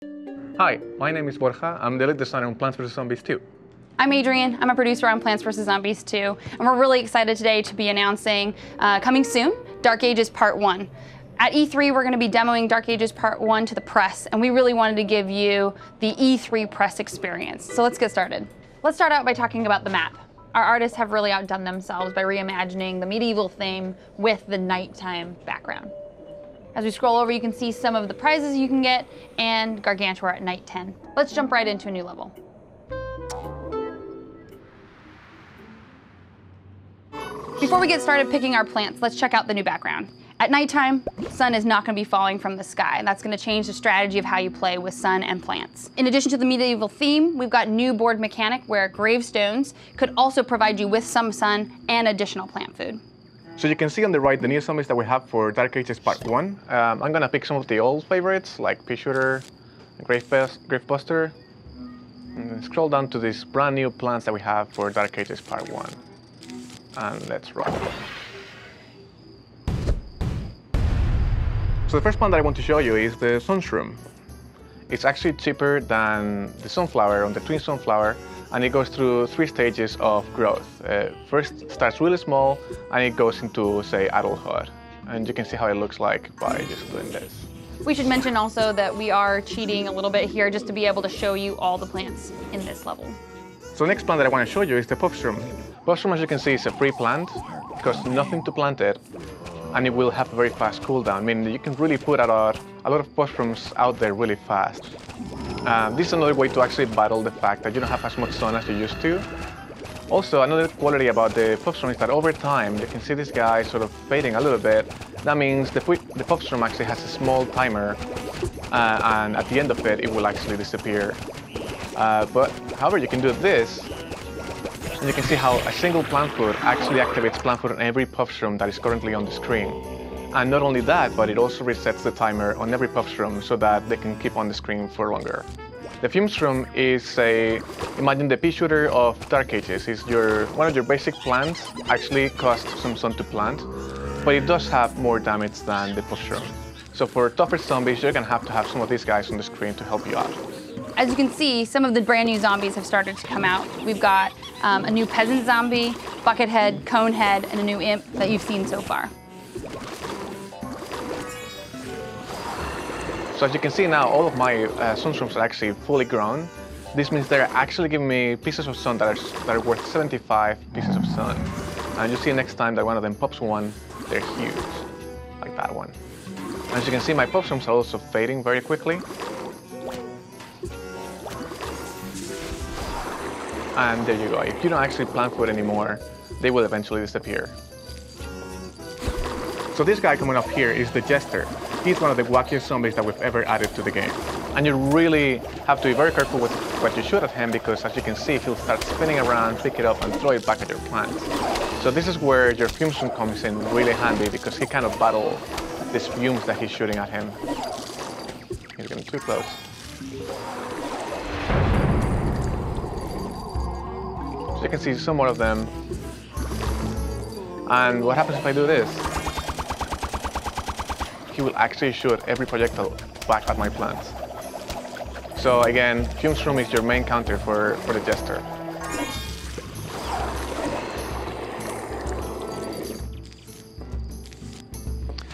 Hi, my name is Borja. I'm the lead designer on Plants vs. Zombies 2. I'm Adrienne. I'm a producer on Plants vs. Zombies 2, and we're really excited today to be announcing, coming soon, Dark Ages Part 1. At E3, we're going to be demoing Dark Ages Part 1 to the press, and we really wanted to give you the E3 press experience. So let's get started. Let's start out by talking about the map. Our artists have really outdone themselves by reimagining the medieval theme with the nighttime background. As we scroll over, you can see some of the prizes you can get, and Gargantua at night 10. Let's jump right into a new level. Before we get started picking our plants, let's check out the new background. At nighttime, sun is not going to be falling from the sky, and that's going to change the strategy of how you play with sun and plants. In addition to the medieval theme, we've got new board mechanic where gravestones could also provide you with some sun and additional plant food. So you can see on the right the new zombies that we have for Dark Ages Part 1. I'm going to pick some of the old favorites like Pea Shooter, Gravebuster, and scroll down to these brand new plants that we have for Dark Ages Part 1. And let's roll. So the first plant that I want to show you is the Sun-shroom. It's actually cheaper than the sunflower on the twin sunflower, and it goes through 3 stages of growth. First starts really small, and it goes into, say, adulthood. And you can see how it looks like by just doing this. We should mention also that we are cheating a little bit here just to be able to show you all the plants in this level. So the next plant that I want to show you is the Puff-shroom. Puff-shroom, as you can see, is a free plant. It costs nothing to plant it, and it will have a very fast cooldown, meaning you can really put out a lot of Puff-shrooms out there really fast. This is another way to actually battle the fact that you don't have as much sun as you used to. Also, another quality about the Puff-shroom is that over time, you can see this guy sort of fading a little bit. That means the Puff-shroom actually has a small timer, and at the end of it, it will actually disappear. But however, you can do this, and you can see how a single plant food actually activates plant food on every Puff-shroom that is currently on the screen. And not only that, but it also resets the timer on every Puff-shroom so that they can keep on the screen for longer. The Fume-shroom is imagine the Pea Shooter of Dark Ages. It's one of your basic plants, actually costs some sun to plant, but it does have more damage than the Puff-shroom. So for tougher zombies, you're going to have some of these guys on the screen to help you out. As you can see, some of the brand new zombies have started to come out. We've got a new peasant zombie, buckethead, conehead, and a new imp that you've seen so far. So as you can see now, all of my Sun-shrooms are actually fully grown. This means they're actually giving me pieces of sun that are worth 75 pieces of sun. And you'll see next time that one of them pops one, they're huge, like that one. As you can see, my Puff-shrooms are also fading very quickly. And there you go. If you don't actually plant food anymore, they will eventually disappear. So this guy coming up here is the Jester. He's one of the wackiest zombies that we've ever added to the game. And you really have to be very careful with what you shoot at him because, as you can see, he'll start spinning around, pick it up, and throw it back at your plants. So this is where your Fume-shroom comes in really handy because he kind of battles these fumes that he's shooting at him. He's getting too close. So you can see some more of them. And what happens if I do this? He will actually shoot every projectile back at my plants. So again, Fume-shroom is your main counter for the Jester.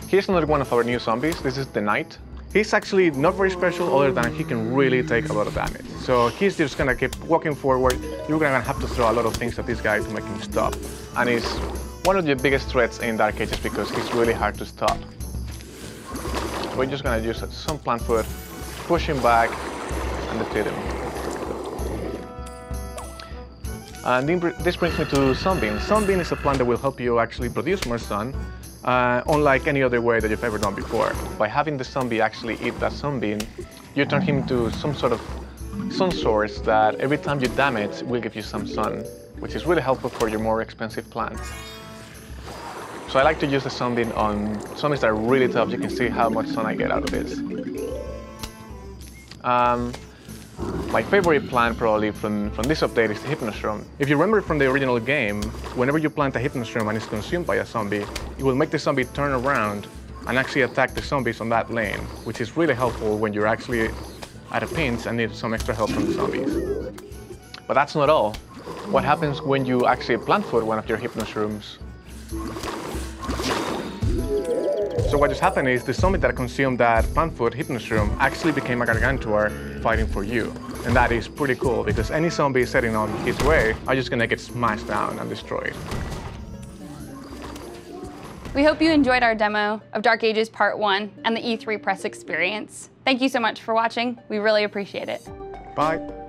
Here's another one of our new zombies. This is the Knight. He's actually not very special other than he can really take a lot of damage. So he's just gonna keep walking forward. You're gonna have to throw a lot of things at this guy to make him stop. And he's one of the biggest threats in Dark Ages because he's really hard to stop. We're just gonna use some plant food, push him back, and defeat him. And this brings me to Sunbeam. Sunbeam is a plant that will help you actually produce more sun, unlike any other way that you've ever done before. By having the zombie actually eat that sunbeam, you turn him into some sort of sun source that every time you damage will give you some sun, which is really helpful for your more expensive plants. So I like to use the sunbeam on zombies that are really tough. You can see how much sun I get out of this. My favorite plant probably from this update is the Hypno-shroom. If you remember from the original game, whenever you plant a Hypno-shroom and it's consumed by a zombie, it will make the zombie turn around and actually attack the zombies on that lane, which is really helpful when you're actually at a pinch and need some extra help from the zombies. But that's not all. What happens when you actually plant food one of your Hypno-shrooms? So what just happened is the zombie that consumed that plant food Hypno-shroom actually became a Gargantuar fighting for you. And that is pretty cool because any zombie setting on his way are just gonna get smashed down and destroyed. We hope you enjoyed our demo of Dark Ages Part 1 and the E3 press experience. Thank you so much for watching. We really appreciate it. Bye.